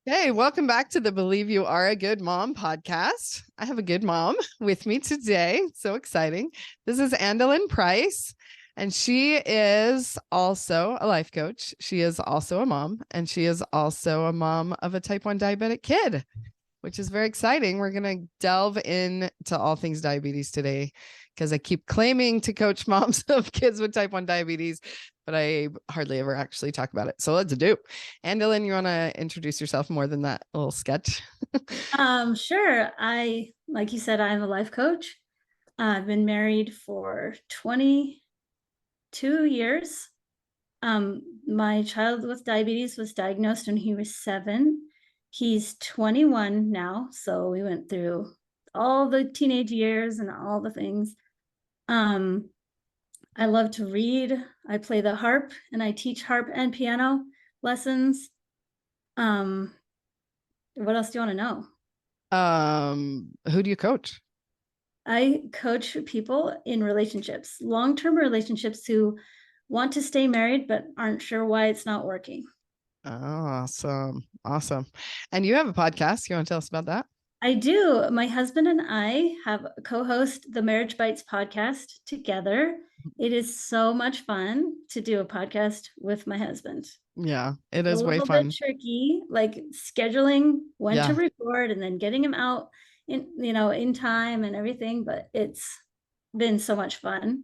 Hey, welcome back to the Believe You Are a Good Mom podcast. I have a good mom with me today. So exciting. This is Andelin Price, and she is also a life coach. She is also a mom, and she is also a mom of a type 1 diabetic kid, which is very exciting. We're going to delve into all things diabetes today because I keep claiming to coach moms of kids with type 1 diabetes, but I hardly ever actually talk about it. So let's do. Andelin, you want to introduce yourself more than that little sketch? Sure. Like you said, I'm a life coach. I've been married for 22 years. My child with diabetes was diagnosed when he was 7. He's 21 now, so we went through all the teenage years and all the things. I love to read. I play the harp and I teach harp and piano lessons. What else do you want to know? Who do you coach? I coach people in relationships, long-term relationships who want to stay married but aren't sure why it's not working. Awesome. Awesome. And you have a podcast. You want to tell us about that? I do. My husband and I have co-host the Marriage Bites podcast together. It is so much fun to do a podcast with my husband. Yeah, it is A way little fun. bit tricky, like scheduling when to Yeah. record and then getting him out in time and everything, but it's been so much fun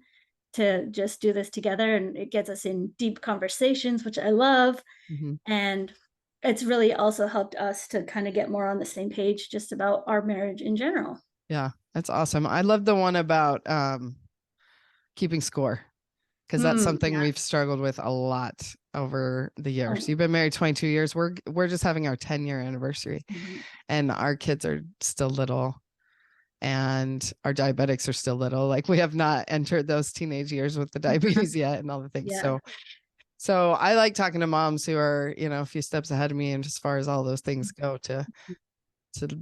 to just do this together, and it gets us in deep conversations, which I love. Mhm. And it's really also helped us to kind of get more on the same page just about our marriage in general. Yeah, that's awesome. I love the one about keeping score because that's something Yeah. we've struggled with a lot over the years. Oh, You've been married 22 years. We're just having our 10-year anniversary, mhm. and our kids are still little and our diabetics are still little. Like we have not entered those teenage years with the diabetes yet and all the things. Yeah. So I like talking to moms who are, a few steps ahead of me, and as far as all those things go, to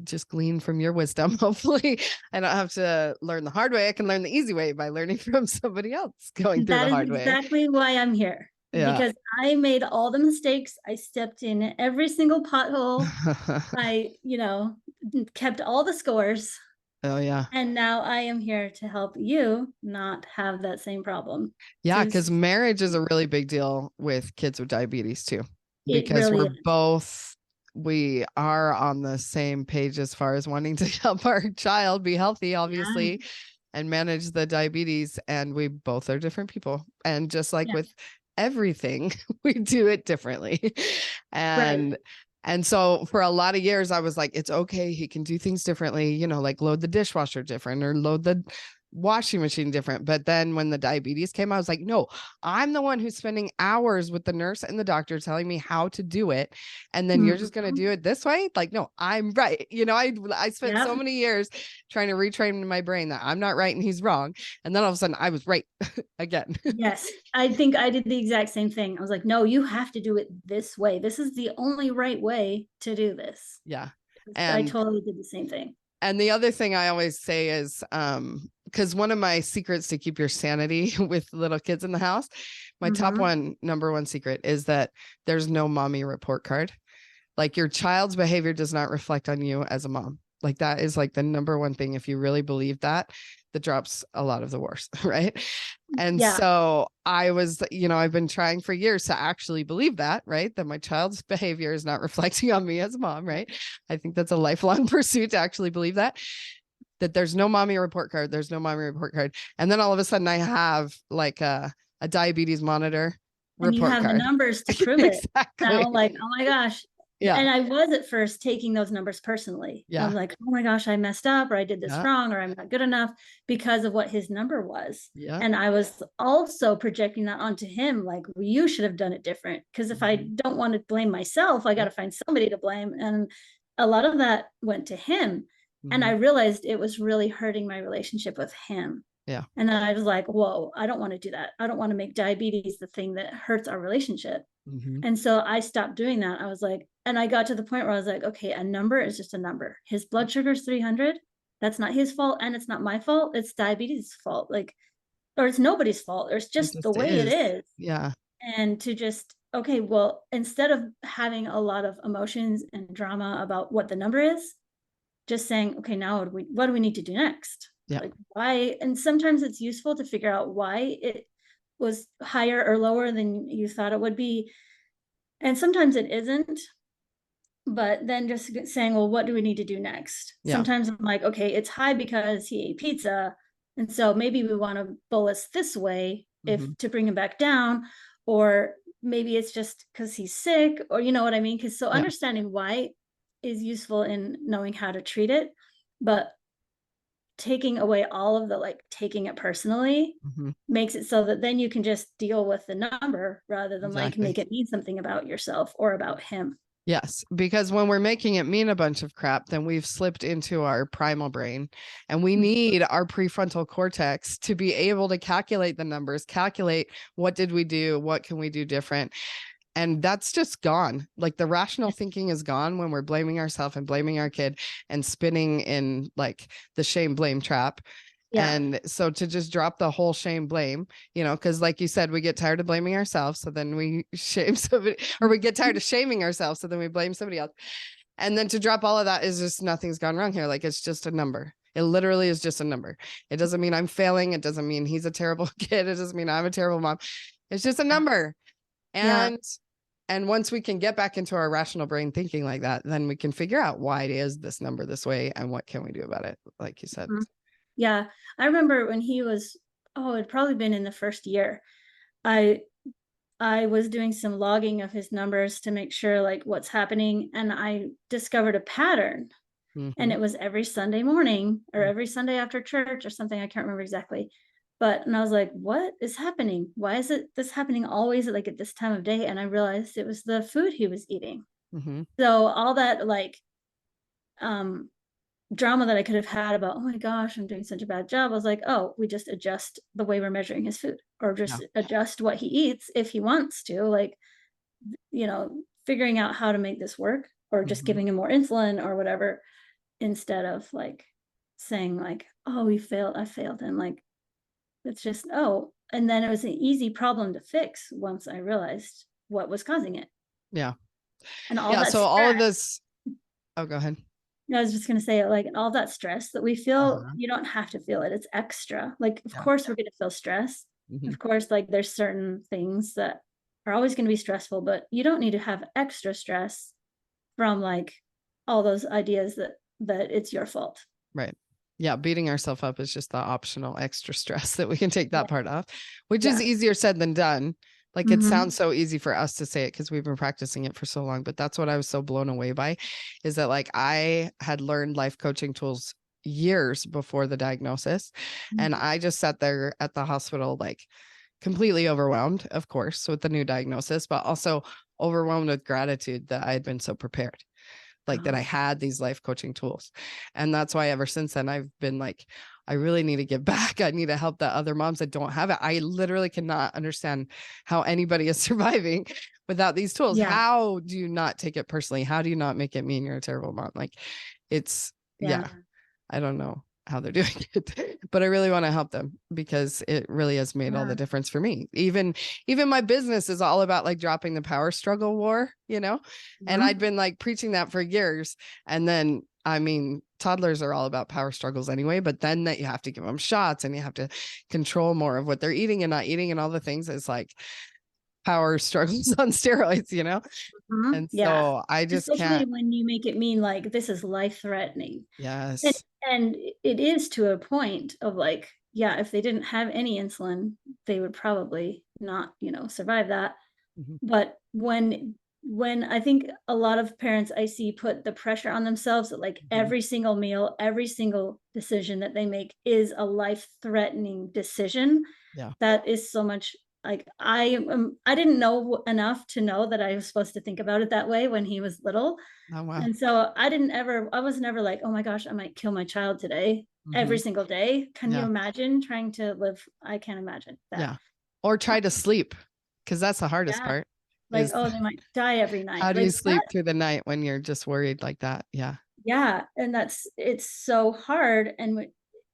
just glean from your wisdom. Hopefully I don't have to learn the hard way. I can learn the easy way by learning from somebody else going through That the is hard way. exactly why I'm here, Yeah. because I made all the mistakes. I stepped in every single pothole. I, kept all the scores. Oh yeah. And now I am here to help you not have that same problem. Yeah, To because marriage is a really big deal with kids with diabetes too, It because really is. we are on the same page as far as wanting to help our child be healthy, Yeah. obviously, and manage the diabetes. And we both are different people. And just like Yeah. with everything, we do it differently. Right. And so for a lot of years, I was like, it's okay. He can do things differently, like load the dishwasher different or load the washing machine different. But then when the diabetes came, I was like, no, I'm the one who's spending hours with the nurse and the doctor telling me how to do it. And then you're just going to Mhm. do it this way. Like, no, I'm right. I spent so Yep. many years trying to retrain my brain that I'm not right and he's wrong. And then all of a sudden I was right again. Yes. I think I did the exact same thing. I was like, no, you have to do it this way. This is the only right way to do this. Yeah. I And totally did the same thing. the other thing I always say is, because one of my secrets to keep your sanity with little kids in the house, my number one secret is that there's no mommy report card. Like your child's behavior does not reflect on you as a mom. Like that is like the number one thing. If you really believe that drops a lot of the worst. Right. And Yeah. so I was, I've been trying for years to actually believe that, right? That my child's behavior is not reflecting on me as a mom. Right. I think that's a lifelong pursuit to actually believe that there's no mommy report card. There's no mommy report card. And then all of a sudden I have like a diabetes monitor And you report have the card. numbers to prove it. Exactly. Now, like, oh my gosh. Yeah. And I was at first taking those numbers personally. I Yeah. was like, oh my gosh, I messed up, or I did this Yeah. wrong, or I'm not good enough because of what his number was. Yeah. And I was also projecting that onto him, like, well, you should have done it different. Because if I don't want to blame myself, I got to find somebody to blame. And a lot of that went to him. And I realized it was really hurting my relationship with him. Yeah. And then I was like, whoa, I don't want to do that. I don't want to make diabetes the thing that hurts our relationship. And so I stopped doing that. I was like, and I got to the point where I was like, okay, a number is just a number. His blood sugar is 300. That's not his fault. And it's not my fault. It's diabetes' fault. Like, or it's nobody's fault. It's It just the just way it is. is. Yeah. And to just okay, well, instead of having a lot of emotions and drama about what the number is, just saying, okay, now what do we need to do next? Yeah. Like why? And sometimes it's useful to figure out why it was higher or lower than you thought it would be. And sometimes it isn't. But then just saying, well, what do we need to do next? Yeah. Sometimes I'm like, okay, it's high because he ate pizza. And so maybe we want to bolus this way if to bring him back down, or maybe it's just because he's sick, or you know what I mean? Because so Yeah. understanding why is useful in knowing how to treat it, but taking away all of the like taking it personally makes it so that then you can just deal with the number rather than like Exactly. make it mean something about yourself or about him. Yes, because when we're making it mean a bunch of crap, then we've slipped into our primal brain, and we need our prefrontal cortex to be able to calculate the numbers, calculate what did we do, what can we do different. And that's just gone. Like the rational thinking is gone when we're blaming ourselves and blaming our kid and spinning in like the shame blame trap. Yeah. And so to just drop the whole shame blame, because like you said, we get tired of blaming ourselves. So then we shame somebody, or we get tired of shaming ourselves. So then we blame somebody else. And then to drop all of that is just nothing's gone wrong here. Like it's just a number. It literally is just a number. It doesn't mean I'm failing. It doesn't mean he's a terrible kid. It doesn't mean I'm a terrible mom. It's just a number. And once we can get back into our rational brain thinking like that, then we can figure out why it is this number this way and what can we do about it, like you said. Yeah. I remember when he was, it'd probably been in the first year. I was doing some logging of his numbers to make sure like what's happening. And I discovered a pattern. And it was every Sunday morning or every Sunday after church or something. I can't remember exactly. And I was like, what is happening? Why is this happening always like at this time of day? And I realized it was the food he was eating. So all that like drama that I could have had about, oh my gosh, I'm doing such a bad job. I was like, oh, we just adjust the way we're measuring his food, or just adjust what he eats if he wants to, like, figuring out how to make this work, or just giving him more insulin or whatever, instead of like saying like, oh, I failed. And like, it's just, and then it was an easy problem to fix once I realized what was causing it. Yeah. And all that so stress, all of this, oh, go ahead. I was just going to say, like, all that stress that we feel, you don't have to feel it. It's extra. Like, of course, we're going to feel stress. Of course, like, there's certain things that are always going to be stressful, but you don't need to have extra stress from like all those ideas that it's your fault. Right. Yeah. Beating ourselves up is just the optional extra stress that we can take that part off, which is easier said than done. Like it sounds so easy for us to say it because we've been practicing it for so long, but that's what I was so blown away by, is that like I had learned life coaching tools years before the diagnosis. And I just sat there at the hospital, like completely overwhelmed, of course, with the new diagnosis, but also overwhelmed with gratitude that I had been so prepared, like that I had these life coaching tools. And that's why ever since then, I've been like, I really need to give back. I need to help the other moms that don't have it. I literally cannot understand how anybody is surviving without these tools. How do you not take it personally? How do you not make it mean you're a terrible mom? Like it's, I don't know how they're doing it, but I really want to help them because it really has made all the difference for me. Even my business is all about like dropping the power struggle war, and I'd been like preaching that for years. And then, I mean, toddlers are all about power struggles anyway, but then that you have to give them shots and you have to control more of what they're eating and not eating and all the things. It's like power struggles on steroids, And so I just especially can't. when you make it mean like this is life threatening. Yes. And it is to a point of like, if they didn't have any insulin, they would probably not, survive that. But when I think a lot of parents I see put the pressure on themselves that like every single meal, every single decision that they make is a life-threatening decision. That is so much like I didn't know enough to know that I was supposed to think about it that way when he was little. Oh, wow. And so I was never like, oh my gosh, I might kill my child today every single day. Can you imagine trying to live? I can't imagine that. Yeah. Or try to sleep, because that's the hardest part. Like, they might die every night. How do like, you sleep through the night when you're just worried like that? Yeah. Yeah. And it's so hard. And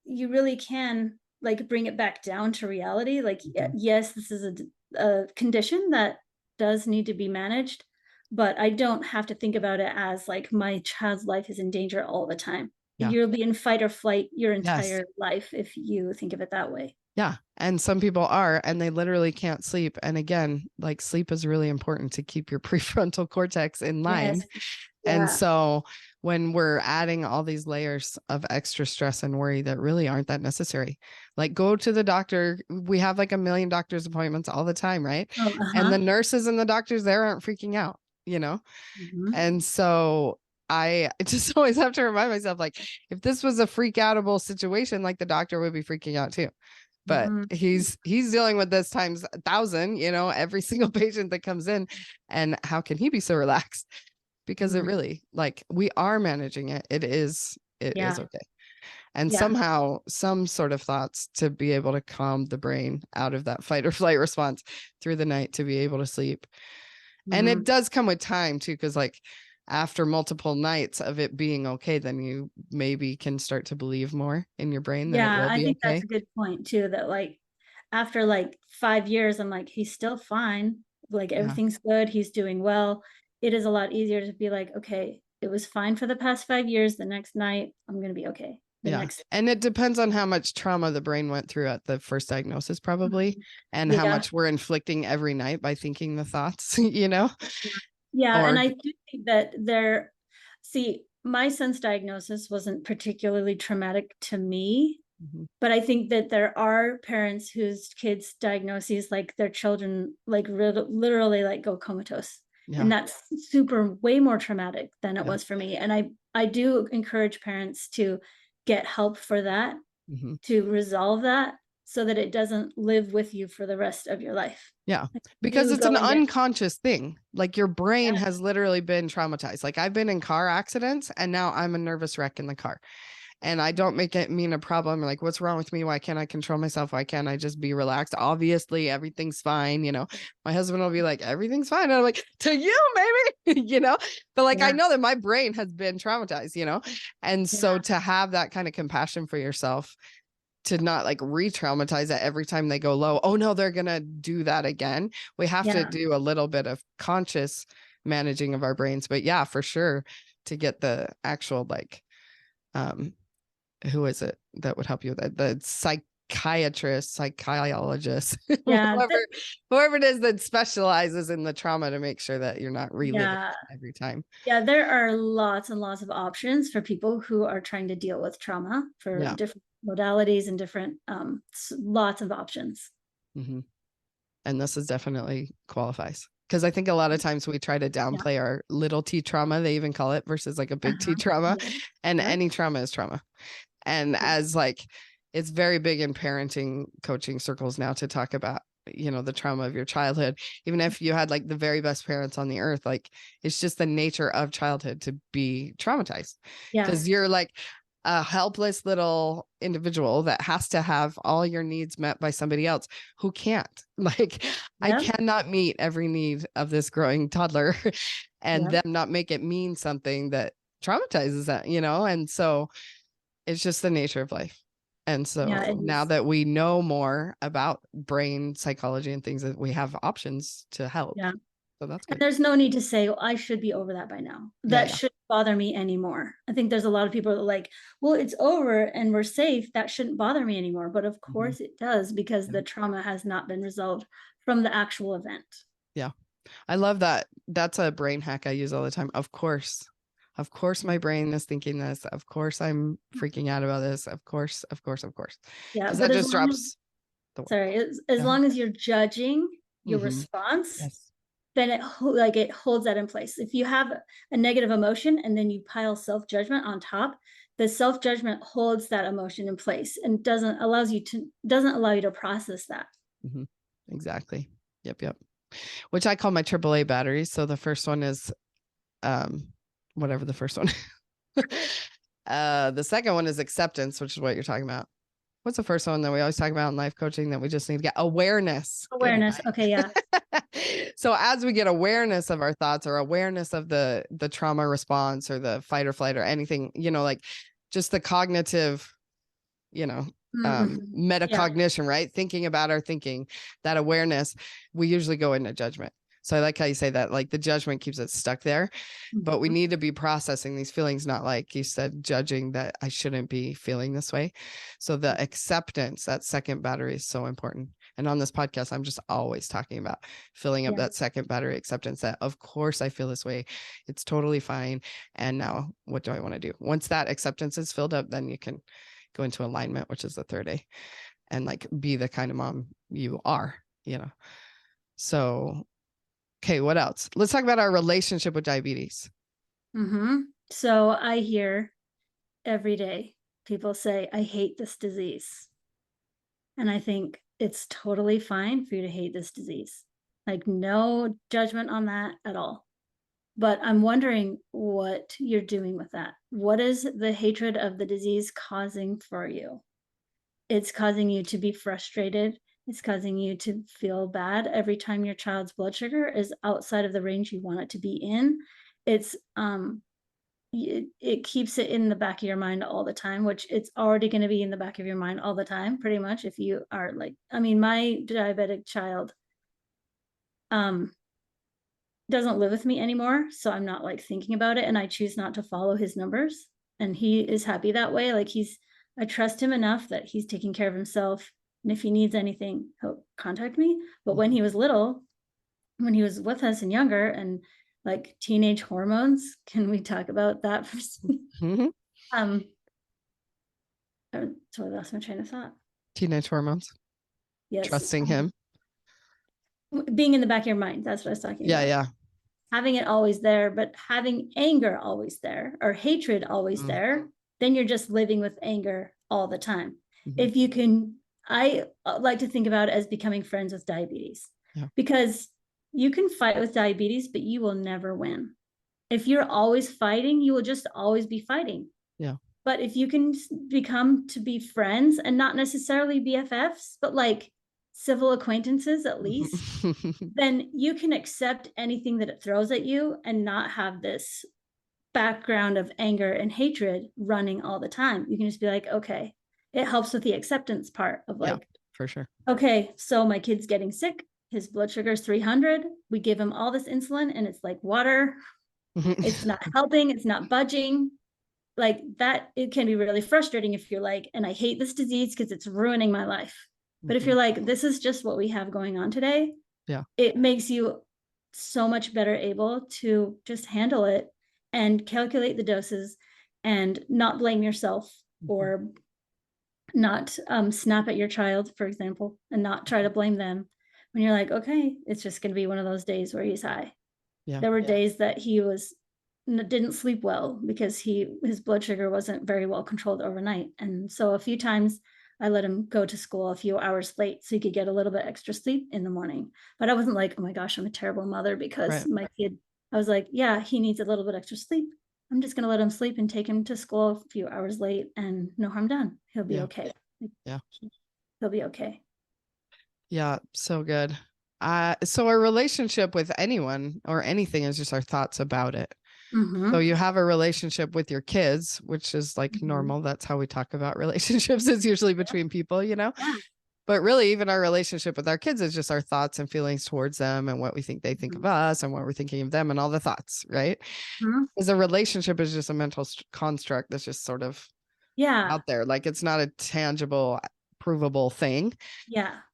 you really can like bring it back down to reality. Like, yes, this is a condition that does need to be managed, but I don't have to think about it as like my child's life is in danger all the time. Yeah. You'll be in fight or flight your Yes. entire life if you think of it that way. Yeah. And some people are, and they literally can't sleep. And again, like sleep is really important to keep your prefrontal cortex in line. Yes. And Yeah. so when we're adding all these layers of extra stress and worry that really aren't that necessary, like go to the doctor. We have like 1 million doctor's appointments all the time, right? Oh, And the nurses and the doctors there aren't freaking out, Mhm. And so I just always have to remind myself, like, if this was a freak outable situation, like the doctor would be freaking out too. But Mhm. he's dealing with this times 1,000, every single patient that comes in. And how can he be so relaxed? Because it Mhm. really, like, we are managing it. It is Yeah. okay. And Yeah. somehow some sort of thoughts to be able to calm the brain out of that fight or flight response through the night to be able to sleep. And it Mhm. does come with time too, because like after multiple nights of it being okay, then you maybe can start to believe more in your brain that it Yeah, will I be think that's okay. a good point too, that like after like 5 years, I'm like, he's still fine. Like Yeah. everything's good. He's doing well. It is a lot easier to be like, okay, it was fine for the past 5 years. The next night, I'm going to be okay. The Yeah. next. And it depends on how much trauma the brain went through at the first diagnosis, probably, Mhm. and how Yeah. much we're inflicting every night by thinking the thoughts, Yeah. And or I do think that see, my son's diagnosis wasn't particularly traumatic to me. Mhm. But I think that there are parents whose kids' diagnoses, like their children, like literally like go comatose. Yeah. And that's super way more traumatic than it Yeah. was for me. And I do encourage parents to get help for that, Mm-hmm. to resolve that so that it doesn't live with you for the rest of your life. Yeah. Like, Because do it's go an and get unconscious thing. Like your brain yeah, has literally been traumatized. Like I've been in car accidents and now I'm a nervous wreck in the car. And I don't make it mean a problem. Like, what's wrong with me? Why can't I control myself? Why can't I just be relaxed? Obviously, everything's fine. My husband will be like, everything's fine. And I'm like, to you, maybe, but like, I yeah, know that my brain has been traumatized. And so yeah, to have that kind of compassion for yourself, to not like re-traumatize it every time they go low. Oh no, they're going to do that again. We have to yeah, do a little bit of conscious managing of our brains, but yeah, for sure, to get the actual like, who is it that would help you with that? The psychiatrist, psychologist, yeah, whoever it is that specializes in the trauma to make sure that you're not reliving yeah. it every time. Yeah, there are lots and lots of options for people who are trying to deal with trauma for Yeah. different modalities and different lots of options. Mm-hmm. And this is definitely qualifies. Because I think a lot of times we try to Yeah. downplay our little T trauma, they even call it, versus like a big T Uh-huh. trauma. Yeah. And Yep. any trauma is trauma. And Yeah. as like, it's very big in parenting coaching circles now to talk about, the trauma of your childhood. Even if you had like the very best parents on the earth, like it's just the nature of childhood to be traumatized Yeah. because you're like a helpless little individual that has to have all your needs met by somebody else who can't. Like, I Yep. cannot meet every need of this growing toddler and Yep. them not make it mean something that traumatizes that, and so it's just the nature of life. And Yeah, so it now is. that we know more about brain psychology and things, that we have options to help. Yeah. So that's And good. there's no need to say, "Oh, I should be over that by now." Yeah. That Yeah. shouldn't bother me anymore. I think there's a lot of people that are like, well, it's over and we're safe. That shouldn't bother me anymore. But of Mm-hmm. course it does because Yeah. the trauma has not been resolved from the actual event. Yeah. I love that. That's a brain hack I use all the time. Of course. Of course, my brain is thinking this. Of course, I'm freaking out about this. Of course, of course, of course. Yeah. Because But that as just long as, drops the work. sorry, as Yeah. long as you're judging your Mm-hmm. response, Yes. then it holds that in place. If you have a negative emotion and then you pile self-judgment on top, the self-judgment holds that emotion in place and doesn't allow you to process that. Mm-hmm. Exactly. Yep. Yep. Which I call my AAA batteries. So the first one is whatever the first one. The second one is acceptance, which is what you're talking about. What's the first one that we always talk about in life coaching that we just need to get? Awareness. Awareness. Okay, yeah. So as we get awareness of our thoughts or awareness of the trauma response or the fight or flight or anything, like just the cognitive, Yeah. metacognition, right? Thinking about our thinking, that awareness, we usually go into judgment. So I like how you say that, like the judgment keeps it stuck there, but we need to be processing these feelings, not like you said, judging that I shouldn't be feeling this way. So the acceptance, that second battery is so important. And on this podcast, I'm just always talking about filling up that second battery, acceptance that of course I feel this way. It's totally fine. And now what do I want to do? Once that acceptance is filled up, then you can go into alignment, which is the third A, and like be the kind of mom you are, you know? So, okay, what else? Let's talk about our relationship with diabetes. So I hear every day people say, I hate this disease. And I think it's totally fine for you to hate this disease. Like no judgment on that at all. But I'm wondering what you're doing with that. What is the hatred of the disease causing for you? It's causing you to be frustrated. It's causing you to feel bad every time your child's blood sugar is outside of the range you want it to be in. It's it keeps it in the back of your mind all the time, which it's already going to be in the back of your mind all the time, pretty much. If you are like, I mean, my diabetic child doesn't live with me anymore, so I'm not like thinking about it, and I choose not to follow his numbers, and he is happy that way. Like I trust him enough that he's taking care of himself, and if he needs anything, he'll contact me. But when he was little, when he was with us and younger, and like teenage hormones, can we talk about that for so I lost my train of thought. Teenage hormones. Yes. Trusting him. Being in the back of your mind, that's what I was talking about. Yeah. Having it always there, but having anger always there, or hatred always there, then you're just living with anger all the time. If you can, I like to think about it as becoming friends with diabetes, because you can fight with diabetes, but you will never win. If you're always fighting, you will just always be fighting. Yeah. But if you can become to be friends, and not necessarily BFFs, but like civil acquaintances at least, then you can accept anything that it throws at you and not have this background of anger and hatred running all the time. You can just be like, okay, it helps with the acceptance part of like, for sure. Okay, so my kid's getting sick. His blood sugar is 300. We give him all this insulin and it's like water. It's not helping. It's not budging. Like that, it can be really frustrating if you're like, and I hate this disease because it's ruining my life. But if you're like, this is just what we have going on today, it makes you so much better able to just handle it and calculate the doses and not blame yourself or not snap at your child, for example, and not try to blame them when you're like, okay, it's just going to be one of those days where he's high. There were days that he didn't sleep well because his blood sugar wasn't very well controlled overnight. And so a few times I let him go to school a few hours late so he could get a little bit extra sleep in the morning. But I wasn't like, oh my gosh, I'm a terrible mother because my kid, I was like, yeah, he needs a little bit extra sleep. I'm just going to let him sleep and take him to school a few hours late and no harm done. He'll be okay. He'll be okay. Yeah. So good. So our relationship with anyone or anything is just our thoughts about it. So you have a relationship with your kids, which is like normal. That's how we talk about relationships. It's usually between people, you know, but really even our relationship with our kids is just our thoughts and feelings towards them and what we think they think of us and what we're thinking of them and all the thoughts, right? Because a relationship is just a mental construct that's just sort of out there. Like it's not a tangible, provable thing.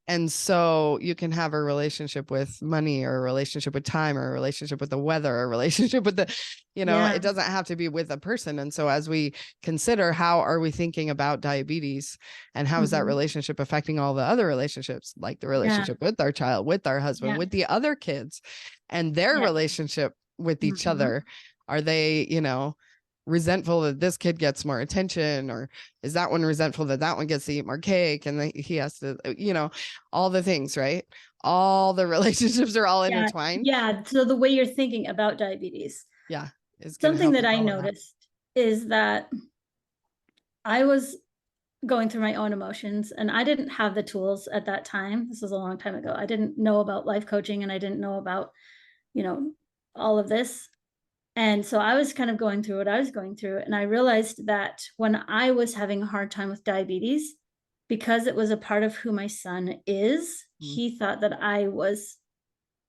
And so you can have a relationship with money or a relationship with time or a relationship with the weather or a relationship with the, you know, it doesn't have to be with a person. And so as we consider how are we thinking about diabetes and how is that relationship affecting all the other relationships, like the relationship with our child, with our husband, with the other kids and their relationship with each other, are they, you know, resentful that this kid gets more attention, or is that one resentful that that one gets to eat more cake and he has to, you know, all the things, right? All the relationships are all intertwined. So the way you're thinking about diabetes. Is something that I noticed is that I was going through my own emotions and I didn't have the tools at that time. This was a long time ago. I didn't know about life coaching and I didn't know about, you know, all of this. And so I was kind of going through what I was going through. And I realized that when I was having a hard time with diabetes, because it was a part of who my son is, he thought that I was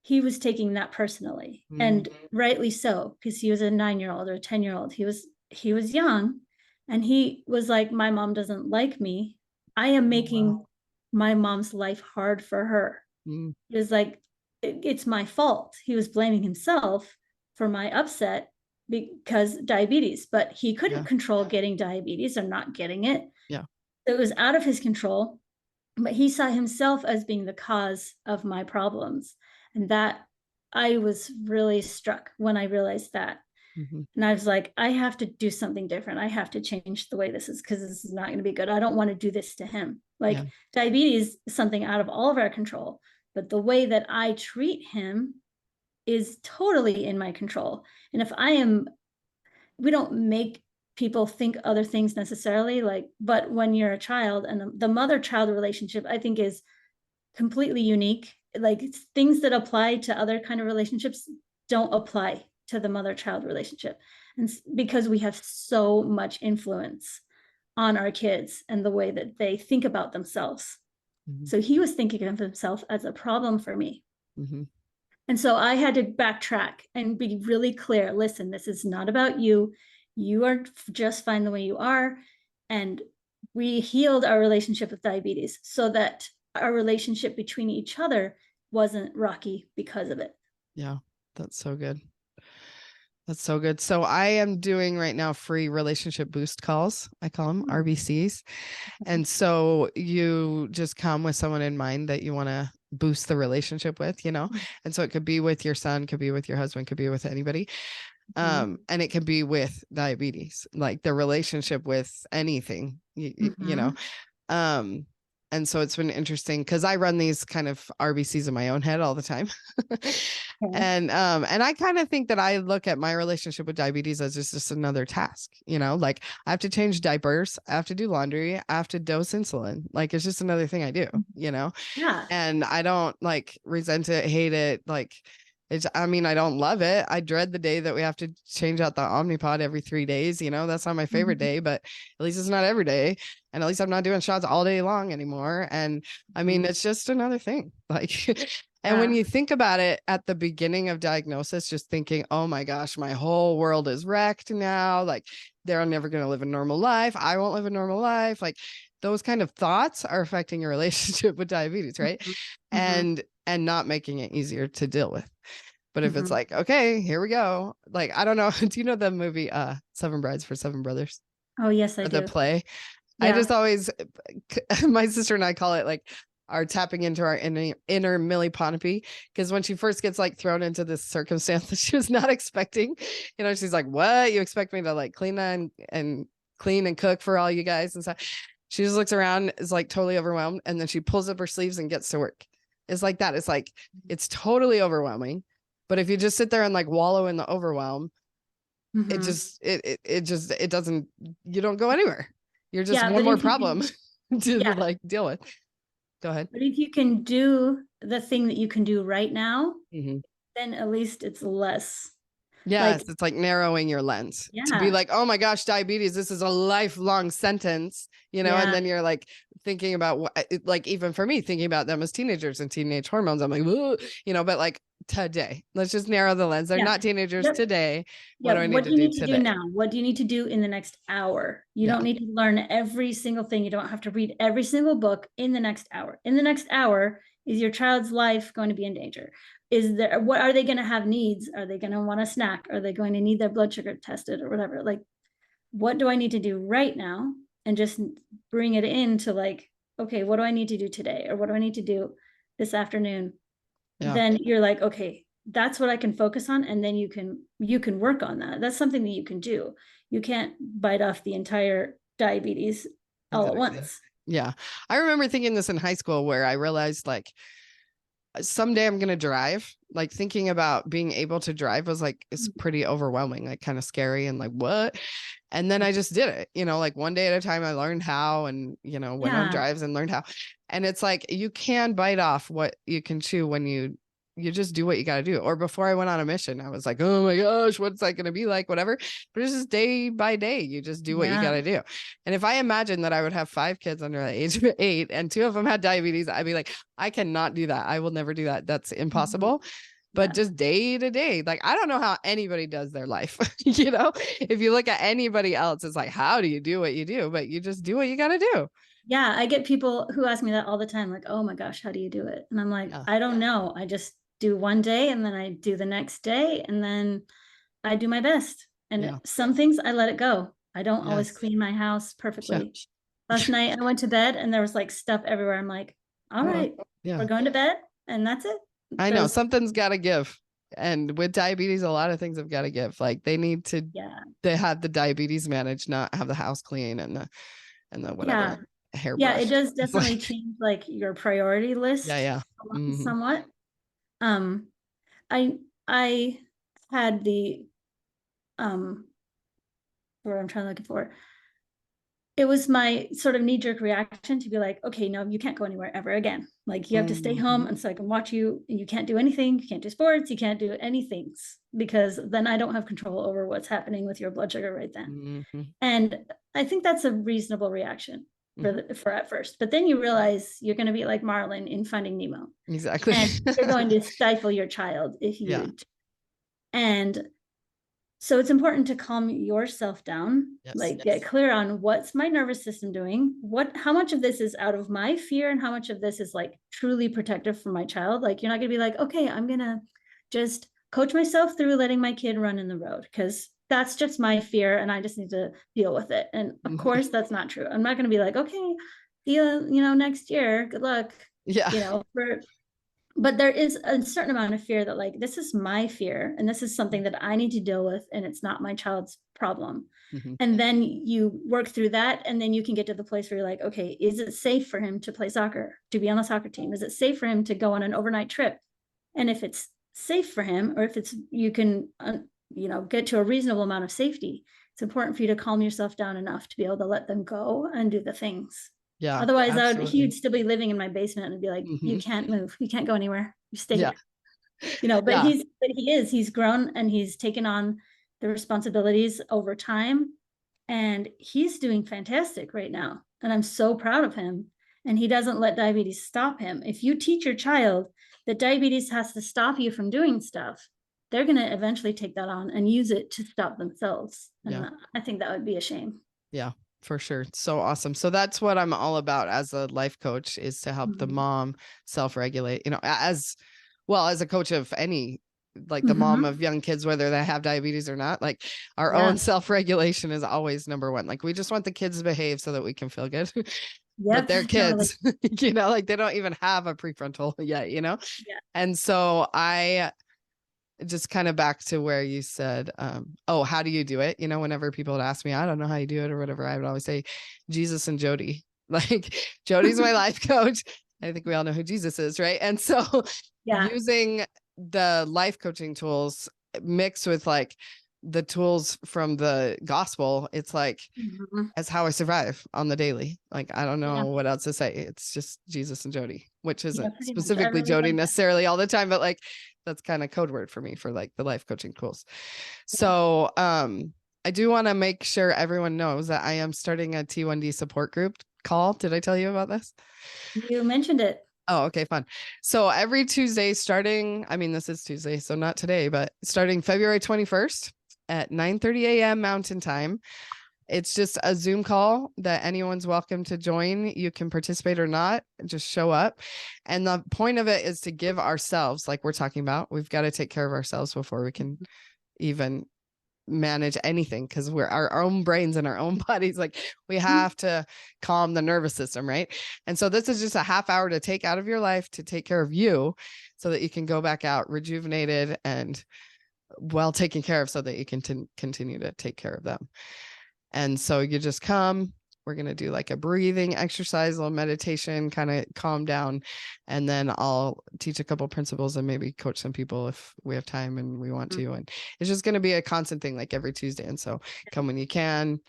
he was taking that personally, and rightly so, because he was a 9-year-old or a 10-year-old. He was young, and he was like, my mom doesn't like me. I am making my mom's life hard for her. It was like, it's my fault. He was blaming himself for my upset because diabetes, but he couldn't control getting diabetes or not getting it. Yeah. It was out of his control, but he saw himself as being the cause of my problems. And that, I was really struck when I realized that. And I was like, I have to do something different. I have to change the way this is, because this is not going to be good. I don't want to do this to him. Like, diabetes is something out of all of our control, but the way that I treat him is totally in my control. And if we don't make people think other things necessarily, like, but when you're a child, and the mother-child relationship, I think, is completely unique. Like, things that apply to other kind of relationships don't apply to the mother-child relationship. And because we have so much influence on our kids and the way that they think about themselves. So he was thinking of himself as a problem for me. And so I had to backtrack and be really clear. Listen, this is not about you. You are just fine the way you are. And we healed our relationship with diabetes so that our relationship between each other wasn't rocky because of it. Yeah, that's so good. That's so good. So I am doing right now free relationship boost calls. I call them RBCs. And so you just come with someone in mind that you want to boost the relationship with, you know? And so it could be with your son, could be with your husband, could be with anybody. And it can be with diabetes, like the relationship with anything, you know? And so it's been interesting because I run these kind of RBCs in my own head all the time. And I kind of think that I look at my relationship with diabetes as just another task, you know, like I have to change diapers, I have to do laundry, I have to dose insulin. Like, it's just another thing I do, you know? Yeah. And I don't like resent it, hate it. Like, I mean, I don't love it. I dread the day that we have to change out the Omnipod every 3 days. You know, that's not my favorite day, but at least it's not every day. And at least I'm not doing shots all day long anymore. And I mean, it's just another thing. Like, and when you think about it at the beginning of diagnosis, just thinking, oh my gosh, my whole world is wrecked now. Like, they're never going to live a normal life. I won't live a normal life. Like, those kind of thoughts are affecting your relationship with diabetes, right? And not making it easier to deal with. But if it's like, okay, here we go. Like, I don't know. Do you know the movie Seven Brides for Seven Brothers? Oh, yes, I do. The play. Yeah. I just always, my sister and I call it like our tapping into our inner Millie Ponape. Because when she first gets like thrown into this circumstance that she was not expecting, you know, she's like, what? You expect me to like clean and clean and cook for all you guys and stuff? She just looks around, is like totally overwhelmed. And then she pulls up her sleeves and gets to work. It's like that. It's like, it's totally overwhelming. But if you just sit there and like wallow in the overwhelm, it doesn't, you don't go anywhere. You're just one more problem to like deal with. Go ahead. But if you can do the thing that you can do right now, then at least it's less. Yes, it's like narrowing your lens to be like, oh my gosh, diabetes, this is a lifelong sentence, you know, and then you're like thinking about what, like, even for me, thinking about them as teenagers and teenage hormones, I'm like, you know, but like today, let's just narrow the lens. They're not teenagers today. What do I need to do today? Now? What do you need to do in the next hour? You don't need to learn every single thing. You don't have to read every single book in the next hour. In the next hour, is your child's life going to be in danger? What are they going to have needs? Are they going to want a snack? Are they going to need their blood sugar tested or whatever? Like, what do I need to do right now? And just bring it into like, okay, what do I need to do today? Or what do I need to do this afternoon? Then you're like, okay, that's what I can focus on. And then you can work on that. That's something that you can do. You can't bite off the entire diabetes all at once. Yeah. I remember thinking this in high school where I realized like, someday I'm going to drive. Like, thinking about being able to drive was like, it's pretty overwhelming, like kind of scary and like, what? And then I just did it, you know, like one day at a time I learned how, and, you know, went on drives and learned how. And it's like, you can bite off what you can chew when you just do what you got to do. Or before I went on a mission, I was like, oh my gosh, what's that going to be like? Whatever. But it's just day by day. You just do what you got to do. And if I imagine that I would have 5 kids under the age of 8 and 2 of them had diabetes, I'd be like, I cannot do that. I will never do that. That's impossible. but just day to day, like, I don't know how anybody does their life. If you look at anybody else, it's like, how do you do what you do? But you just do what you got to do. Yeah. I get people who ask me that all the time, like, oh my gosh, how do you do it? And I'm like, I don't know. I just do one day and then I do the next day and then I do my best. And some things I let it go. I don't always clean my house perfectly. Last night I went to bed and there was like stuff everywhere. I'm like, all right, we're going to bed and that's it. I know something's got to give. And with diabetes, a lot of things have got to give. Like they need to, they have the diabetes managed, not have the house clean and the whatever hairbrush. Yeah, it does definitely change like your priority list. Somewhat. I had the where I'm trying to look for. It was my sort of knee-jerk reaction to be like, okay, no, you can't go anywhere ever again. Like you have to stay home and so I can watch you and you can't do anything. You can't do sports. You can't do anything because then I don't have control over what's happening with your blood sugar right then. And I think that's a reasonable reaction for at first, but then you realize you're going to be like Marlin in Finding Nemo. Exactly. And you're going to stifle your child if you, and so it's important to calm yourself down, get clear on what's my nervous system doing, how much of this is out of my fear and how much of this is like truly protective for my child. Like you're not gonna be like, okay, I'm gonna just coach myself through letting my kid run in the road because that's just my fear and I just need to deal with it. And of course that's not true. I'm not gonna be like, okay, see you, next year, good luck. But there is a certain amount of fear that like, this is my fear and this is something that I need to deal with and it's not my child's problem. And then you work through that and then you can get to the place where you're like, okay, is it safe for him to play soccer, to be on the soccer team? Is it safe for him to go on an overnight trip? And if it's safe for him, or if you can, get to a reasonable amount of safety, it's important for you to calm yourself down enough to be able to let them go and do the things. Yeah. Otherwise, he'd still be living in my basement and be like, you can't move. You can't go anywhere. You stay here. But he's grown and he's taken on the responsibilities over time. And he's doing fantastic right now. And I'm so proud of him. And he doesn't let diabetes stop him. If you teach your child that diabetes has to stop you from doing stuff, they're going to eventually take that on and use it to stop themselves. And I think that would be a shame. Yeah. For sure. It's so awesome. So that's what I'm all about as a life coach, is to help the mom self-regulate, as well as a coach of any, like the mom of young kids, whether they have diabetes or not. Like our own self-regulation is always number one. Like we just want the kids to behave so that we can feel good. But they're kids, like they don't even have a prefrontal yet, And so I just kind of back to where you said, how do you do it? Whenever people would ask me, I don't know how you do it or whatever, I would always say Jesus and Jody. Like Jody's my life coach. I think we all know who Jesus is, right? And so using the life coaching tools mixed with like the tools from the gospel, it's like, that's how I survive on the daily. Like, I don't know what else to say. It's just Jesus and Jody, which isn't specifically Jody necessarily all the time, but like, that's kind of code word for me for like the life coaching tools. So, I do want to make sure everyone knows that I am starting a T1D support group call. Did I tell you about this? You mentioned it. Oh, okay, fun. So every Tuesday this is Tuesday, so not today, but starting February 21st at 9:30 a.m. Mountain Time. It's just a Zoom call that anyone's welcome to join. You can participate or not, just show up. And the point of it is to give ourselves, like we're talking about, we've got to take care of ourselves before we can even manage anything, because we're our own brains and our own bodies. Like we have to calm the nervous system, right? And so this is just a half hour to take out of your life to take care of you so that you can go back out rejuvenated and well taken care of, so that you can continue to take care of them. And so you just come, we're going to do like a breathing exercise, a little meditation, kind of calm down. And then I'll teach a couple principles and maybe coach some people if we have time and we want to. And it's just going to be a constant thing, like every Tuesday. And so come when you can,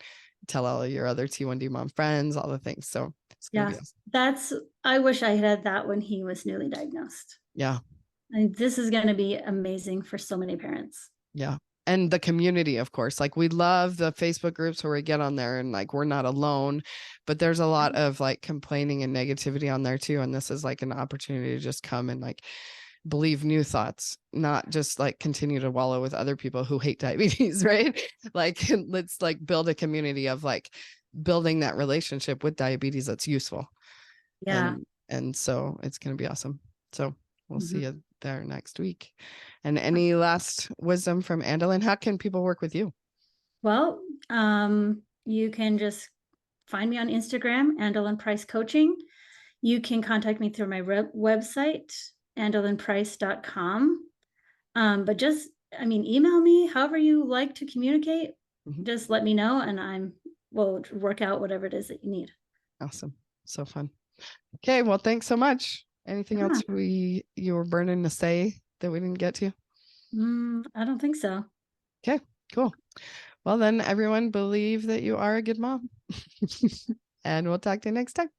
tell all of your other T1D mom friends, all the things. So it's gonna be awesome. I wish I had that when he was newly diagnosed. Yeah. And this is going to be amazing for so many parents. Yeah. And the community, of course, like we love the Facebook groups where we get on there and like, we're not alone, but there's a lot of like complaining and negativity on there too. And this is like an opportunity to just come and like believe new thoughts, not just like continue to wallow with other people who hate diabetes, right? Like, let's like build a community of like building that relationship with diabetes that's useful. Yeah. And so it's going to be awesome. So we'll see you there next week. And any last wisdom from Andelin? How can people work with you? Well, you can just find me on Instagram, Andelin Price Coaching. You can contact me through my website, andelinprice.com. But just, email me, however you like to communicate. Just let me know, and we'll work out whatever it is that you need. Awesome. So fun. Okay. Well, thanks so much. Anything else you were burning to say that we didn't get to? I don't think so. Okay, cool. Well, then everyone, believe that you are a good mom. And we'll talk to you next time.